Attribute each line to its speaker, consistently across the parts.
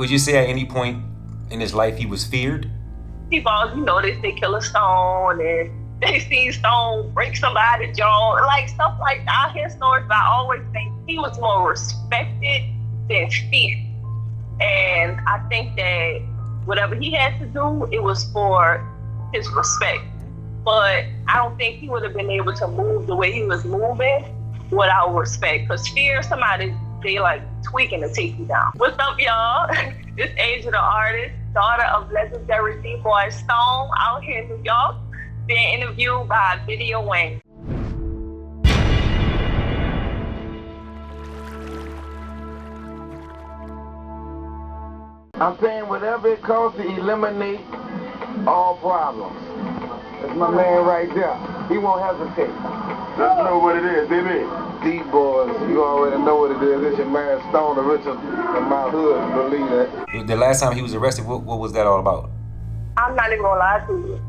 Speaker 1: Would you say at any point in his life he was feared?
Speaker 2: People, they say Killa Stone, and they see Stone break somebody's jaw, like stuff like that. I hear stories, but I always think he was more respected than feared. And I think that whatever he had to do, it was for his respect. But I don't think he would have been able to move the way he was moving without respect. Because fear, somebody, they like tweaking to take you down. What's up, y'all? It's Angel the Artist, daughter of legendary D-Boy Stone, out here in New York, being interviewed by Video Wayne.
Speaker 3: I'm paying whatever it costs to eliminate all problems. That's my man right there. He won't hesitate.
Speaker 4: Let's know what it is, baby.
Speaker 3: D-Boys, you already know what it is. It's your man Stone, the richest in my hood, believe that.
Speaker 1: The last time he was arrested, what was that all about?
Speaker 2: I'm not even gonna lie to you.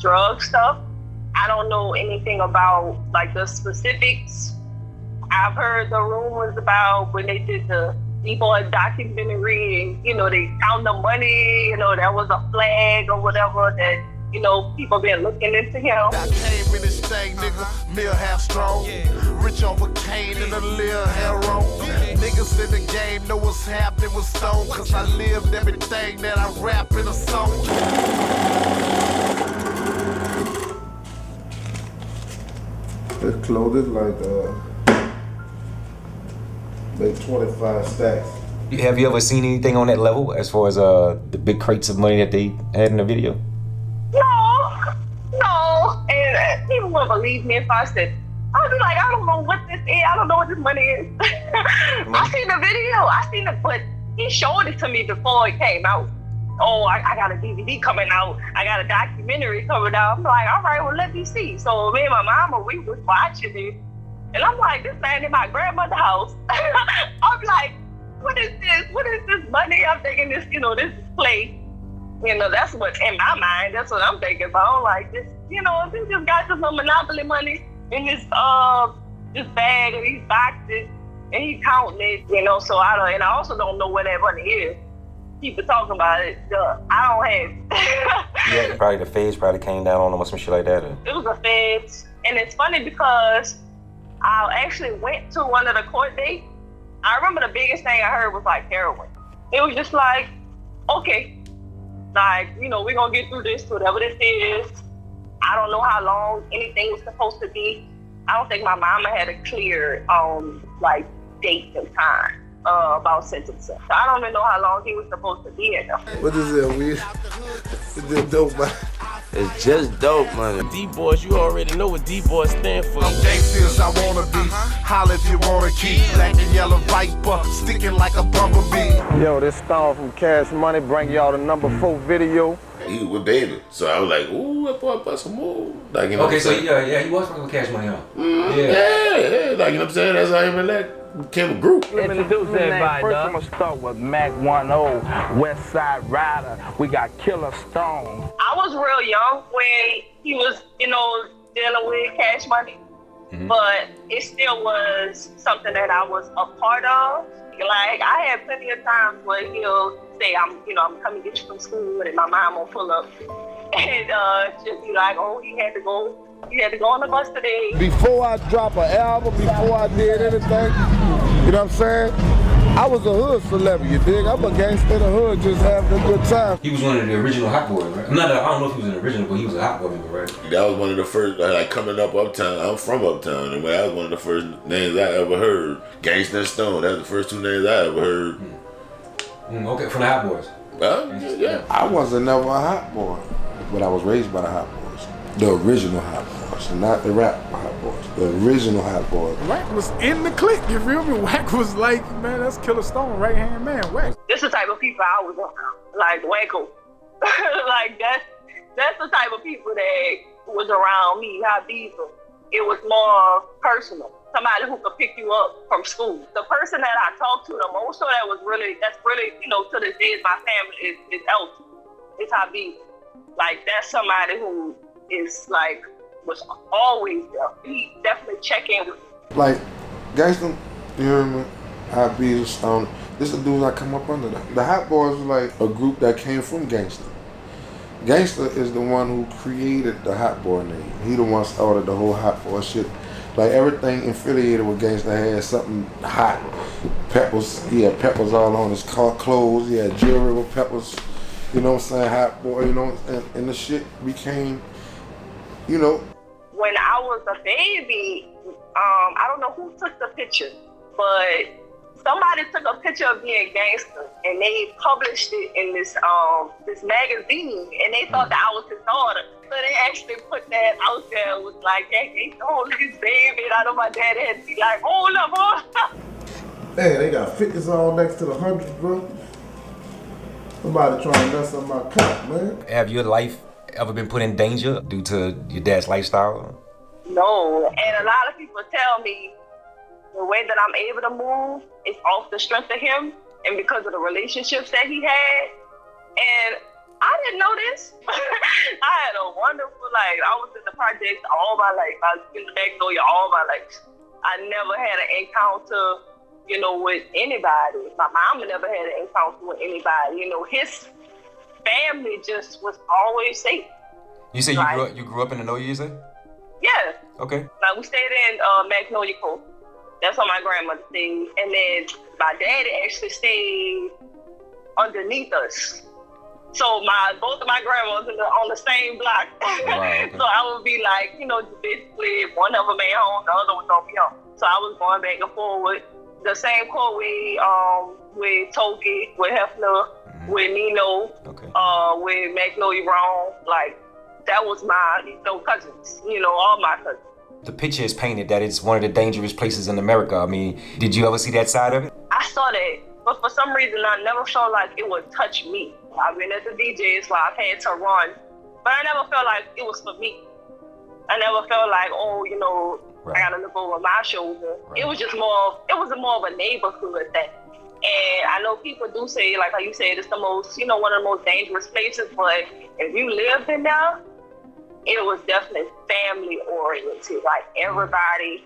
Speaker 2: Drug stuff. I don't know anything about like the specifics. I've heard the rumors about when they did the D-Boy documentary, and, they found the money, that was a flag or whatever that, people been looking into him.
Speaker 4: I came in this thing, nigga, mill half strong. Rich over cane and a little heroin. Niggas in the game know what's happening with Stone, cause I lived everything that I rap in a song.
Speaker 5: This clothes is like make 25 stacks.
Speaker 1: Have you ever seen anything on that level as far as the big crates of money that they had in the video?
Speaker 2: No. And people wouldn't believe me if I said, I'd be like, I don't know what this is. I don't know what this money is. I seen the video. I seen it, but he showed it to me before it came out. Oh, I got a DVD coming out. I got a documentary coming out. I'm like, all right, well, let me see. So me and my mama, we was watching it. And I'm like, this man in my grandmother's house. I'm like, what is this? What is this money? I'm thinking this, this is play. That's what, in my mind, that's what I'm thinking about. I'm like, this, this just got this little Monopoly money in this bag of these boxes, and he counting it, so I also don't know where that money is. People talking about it, I don't have it.
Speaker 1: Yeah, probably the feds probably came down on him or some shit like that.
Speaker 2: It was the feds, and it's funny because I actually went to one of the court dates. I remember the biggest thing I heard was like heroin. It was just like, okay, like, we're gonna get through this, whatever this is. I don't know how long anything was supposed to be. I don't think my mama had a clear, date and time about sentencing. So I don't even know how long he was supposed to be in there.
Speaker 5: What is it, weed? It's just dope, man.
Speaker 6: It's just dope, man. D-Boys, you already know what D-Boys stand for.
Speaker 4: I'm gangsters I wanna be. Holla if you wanna keep. Black and yellow viper, sticking like a bumblebee.
Speaker 3: Yo, this Stone from Cash Money bring y'all the number 4 video.
Speaker 7: He was with Baby, so I was like, ooh, that boy bust some move. Like,
Speaker 1: Okay, so yeah, he was fucking with Cash Money, huh?
Speaker 7: Yeah, like, what I'm saying? That's how him and that became a group.
Speaker 8: Introduce everybody, First, I'm gonna start with Mac 10, West Side Rider. We got Killa Stone.
Speaker 2: I was real young when he was, dealing with Cash Money, but it still was something that I was a part of. Like, I had plenty of times where he'll say, I'm coming to get you from school, and my mom will pull up and just be like, oh, he had to go on the bus today.
Speaker 5: Before I drop an album, before I did anything, you know what I'm saying? I was a hood celebrity, you dig? I'm a gangster in the hood just having a good time.
Speaker 1: He was one of the original Hot Boys, right? I don't know if he was an original, but he was a Hot Boy member, right?
Speaker 7: That was one of the first, like, coming up Uptown. I'm from Uptown, and that was one of the first names I ever heard. Gangsta and Stone, that was the first 2 names I ever heard.
Speaker 1: Okay, from the Hot Boys.
Speaker 7: Yeah.
Speaker 5: I wasn't never a hot boy, but I was raised by the Hot Boys. The original Hot Boys, not the rap Hot Boys. The original Hot Boys.
Speaker 9: Wack was in the clique, you feel me? Wack was like, man, that's Killa Stone, right-hand man, Wack.
Speaker 2: This is the type of people I was around, like Wacko. Like, that's the type of people that was around me, not Diesel. It was more personal. Somebody who could pick you up from school. The person that I talked to the most, so that's really, to this day is my family, is Elton. It's Habib. Like, that's somebody who is like, was always there. He definitely check in with me.
Speaker 5: Like, gangsta, you hear me? Habib, Stone, This is the dudes I come up under. The Hot Boys was like a group that came from Gangsta. Gangsta is the one who created the Hot Boy name. He the one started the whole Hot Boy shit. Like everything affiliated with Gangsta had something hot. Peppers, he had peppers all on his clothes. He had jewelry with peppers. You know what I'm saying? Hot Boy, you know, and the shit became, you know.
Speaker 2: When I was a baby, I don't know who took the picture, but somebody took a picture of me and Gangsta, and they published it in this magazine, and they thought that I was his daughter. So they actually put that out there. It was like, they told his baby, and I know my dad had to be like, hold up.
Speaker 5: Hey, they got 50s all next to the 100s, bro. Somebody trying to mess up my cup, man.
Speaker 1: Have your life ever been put in danger due to your dad's lifestyle?
Speaker 2: No, and a lot of people tell me the way that I'm able to move is off the strength of him and because of the relationships that he had. And I didn't know this. I had a wonderful life. I was in the projects all my life. I was in the Magnolia all my life. I never had an encounter, you know, with anybody. My mama never had an encounter with anybody. You know, his family just was always safe.
Speaker 1: You say you grew up in the Magnolia, you say?
Speaker 2: Yeah.
Speaker 1: Okay.
Speaker 2: Like we stayed in Magnolia Coast. That's where my grandmother stayed. And then my daddy actually stayed underneath us. So both of my grandmas on the same block. Wow, okay. So I would be like, you know, basically if one of them ain't home, the other one don't be home. So I was going back and forward. The same court with Toki, with Hefner, with Nino, with Magnolia Brown. Like, that was my, you know, cousins, you know, all my cousins.
Speaker 1: The picture is painted that it's one of the dangerous places in America. I mean, did you ever see that side of it?
Speaker 2: I saw that, but for some reason I never felt like it would touch me. I've been at the DJ, so I've had to run, but I never felt like it was for me. I never felt like, oh, you know, I gotta look over my shoulder. Right. It was more of a neighborhood thing. And I know people do say, like how you said, it's the most, you know, one of the most dangerous places, but if you lived in there, it was definitely family oriented. Like everybody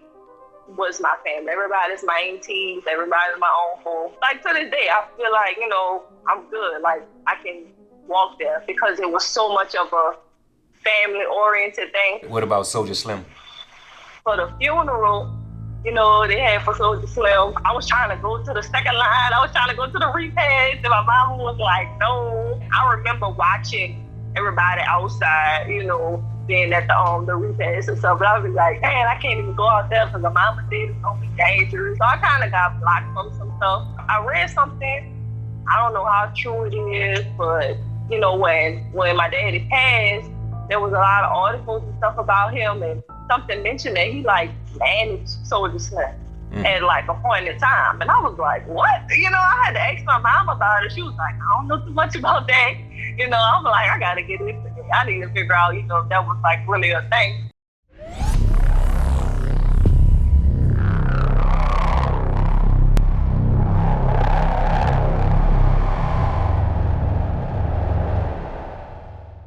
Speaker 2: was my family. Everybody's my aunties, everybody's my uncle. Like to this day, I feel like, you know, I'm good. Like I can walk there because it was so much of a family oriented thing.
Speaker 1: What about Soulja Slim?
Speaker 2: For the funeral, you know, they had for Soulja Slim, I was trying to go to the second line. I was trying to go to the repast, and my mom was like, no. I remember watching everybody outside, you know, being at the repast and stuff. But I was like, man, I can't even go out there because the mama said it's gonna be dangerous. So I kind of got blocked from some stuff. I read something, I don't know how true it is, but you know, when my daddy passed, there was a lot of articles and stuff about him, and something mentioned that he like managed Soulja Slim at like a point in time. And I was like, what? You know, I had to ask my mom about it. She was like, I don't know too much about that. You know, I'm like, I gotta get into it. I need to figure out, you know, if that was like really a thing.